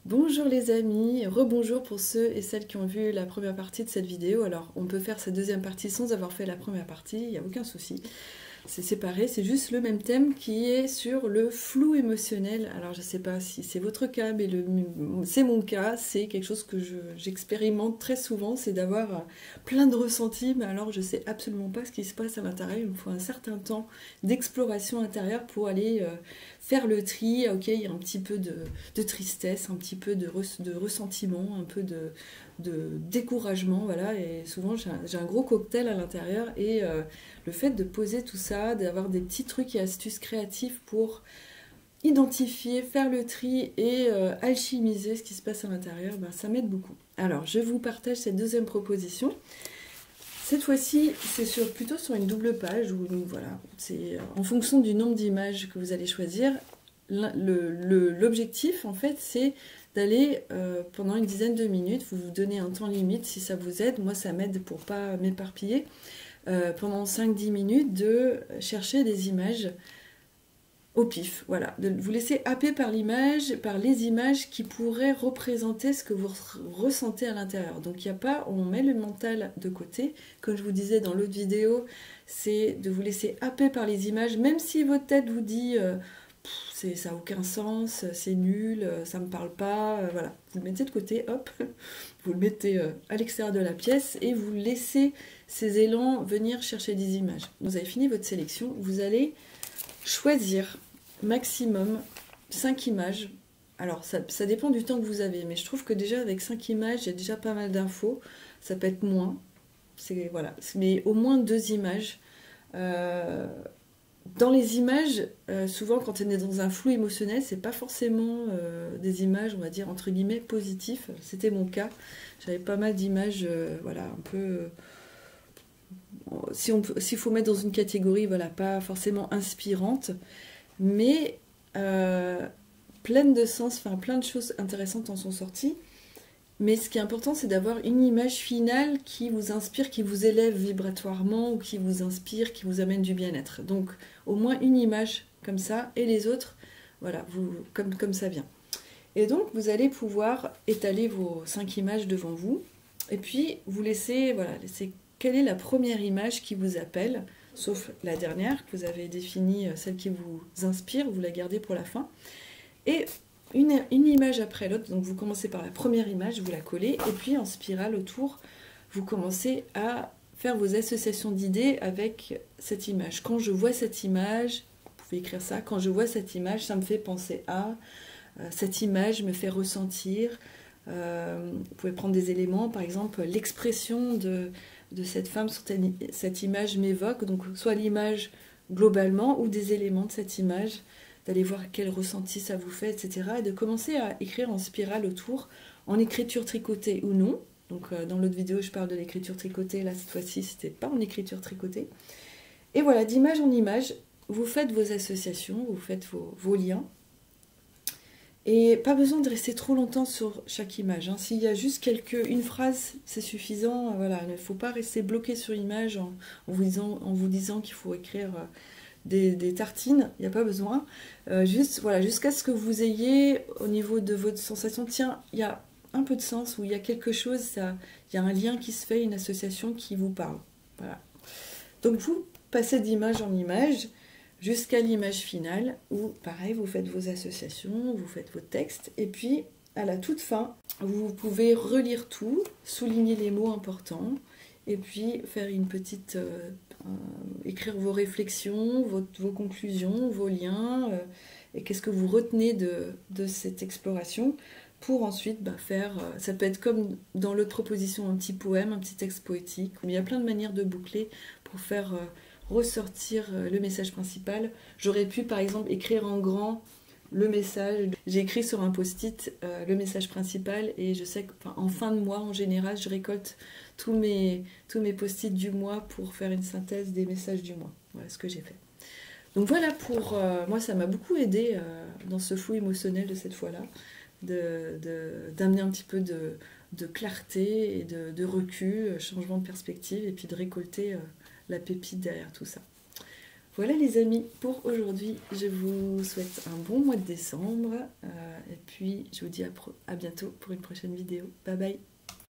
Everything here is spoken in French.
Bonjour les amis, rebonjour pour ceux et celles qui ont vu la première partie de cette vidéo. Alors on peut faire cette deuxième partie sans avoir fait la première partie, il n'y a aucun souci. C'est séparé, c'est juste le même thème qui est sur le flou émotionnel. Alors je ne sais pas si c'est votre cas, mais c'est mon cas, c'est quelque chose que j'expérimente très souvent, c'est d'avoir plein de ressentis, mais alors je ne sais absolument pas ce qui se passe à l'intérieur. Il me faut un certain temps d'exploration intérieure pour aller faire le tri. Ok, il y a un petit peu de tristesse, un petit peu de ressentiment, un peu de découragement, voilà, et souvent j'ai un gros cocktail à l'intérieur et le fait de poser tout ça, d'avoir des petits trucs et astuces créatifs pour identifier, faire le tri et alchimiser ce qui se passe à l'intérieur, ben, ça m'aide beaucoup. Alors, je vous partage cette deuxième proposition. Cette fois-ci, c'est plutôt sur une double page où voilà, c'est en fonction du nombre d'images que vous allez choisir. L'objectif, en fait, c'est d'aller pendant une dizaine de minutes, vous vous donnez un temps limite si ça vous aide. Moi, ça m'aide pour pas m'éparpiller. Pendant 5-10 minutes de chercher des images au pif, voilà, de vous laisser happer par l'image, par les images qui pourraient représenter ce que vous ressentez à l'intérieur. Donc il n'y a pas, on met le mental de côté, comme je vous disais dans l'autre vidéo, c'est de vous laisser happer par les images, même si votre tête vous dit ça n'a aucun sens, c'est nul, ça ne me parle pas, voilà, vous le mettez de côté, hop, vous le mettez à l'extérieur de la pièce et vous laissez ces élans venir chercher des images. Vous avez fini votre sélection, vous allez choisir maximum 5 images. Alors ça dépend du temps que vous avez, mais je trouve que déjà avec 5 images, il y a déjà pas mal d'infos. Ça peut être moins, voilà, mais au moins 2 images. Dans les images, souvent quand on est dans un flou émotionnel, c'est pas forcément des images, on va dire entre guillemets positifs. C'était mon cas. J'avais pas mal d'images, voilà, un peu. S'il faut mettre dans une catégorie, voilà, pas forcément inspirante, mais pleine de sens, enfin plein de choses intéressantes en sont sorties. Mais ce qui est important, c'est d'avoir une image finale qui vous inspire, qui vous élève vibratoirement ou qui vous inspire, qui vous amène du bien-être. Donc au moins une image comme ça et les autres, voilà, comme ça vient. Et donc vous allez pouvoir étaler vos 5 images devant vous et puis vous laissez, voilà, quelle est la première image qui vous appelle, sauf la dernière que vous avez définie, celle qui vous inspire, vous la gardez pour la fin. Et une image après l'autre, donc vous commencez par la première image, vous la collez, et puis en spirale autour, vous commencez à faire vos associations d'idées avec cette image. Quand je vois cette image, vous pouvez écrire ça, quand je vois cette image, ça me fait penser à, cette image me fait ressentir, vous pouvez prendre des éléments, par exemple l'expression de cette femme sur cette image m'évoque, donc soit l'image globalement ou des éléments de cette image, d'aller voir quel ressenti ça vous fait, etc. Et de commencer à écrire en spirale autour, en écriture tricotée ou non. Donc dans l'autre vidéo, je parle de l'écriture tricotée, là cette fois-ci, c'était pas en écriture tricotée. Et voilà, d'image en image, vous faites vos associations, vous faites vos liens. Et pas besoin de rester trop longtemps sur chaque image. Hein. S'il y a juste une phrase, c'est suffisant. Voilà, il ne faut pas rester bloqué sur l'image en vous disant qu'il faut écrire des tartines, il n'y a pas besoin. Juste, voilà, jusqu'à ce que vous ayez, au niveau de votre sensation, tiens, il y a un peu de sens, ou il y a quelque chose, il y a un lien qui se fait, une association qui vous parle. Voilà. Donc vous passez d'image en image jusqu'à l'image finale, où pareil, vous faites vos associations, vous faites vos textes, et puis à la toute fin, vous pouvez relire tout, souligner les mots importants, et puis faire une petite... écrire vos réflexions, vos conclusions, vos liens, et qu'est-ce que vous retenez de cette exploration, pour ensuite faire... ça peut être comme dans l'autre proposition, un petit poème, un petit texte poétique. Il y a plein de manières de boucler pour faire ressortir le message principal. J'aurais pu par exemple écrire en grand le message. J'ai écrit sur un post-it le message principal, et je sais qu'en fin de mois, en général, je récolte tous mes post-it du mois pour faire une synthèse des messages du mois. Voilà ce que j'ai fait. Donc voilà, pour moi, ça m'a beaucoup aidé dans ce flou émotionnel de cette fois-là, d'amener un petit peu de clarté et de recul, changement de perspective, et puis de récolter la pépite derrière tout ça. Voilà les amis, pour aujourd'hui, je vous souhaite un bon mois de décembre. Et puis, je vous dis à bientôt pour une prochaine vidéo. Bye bye!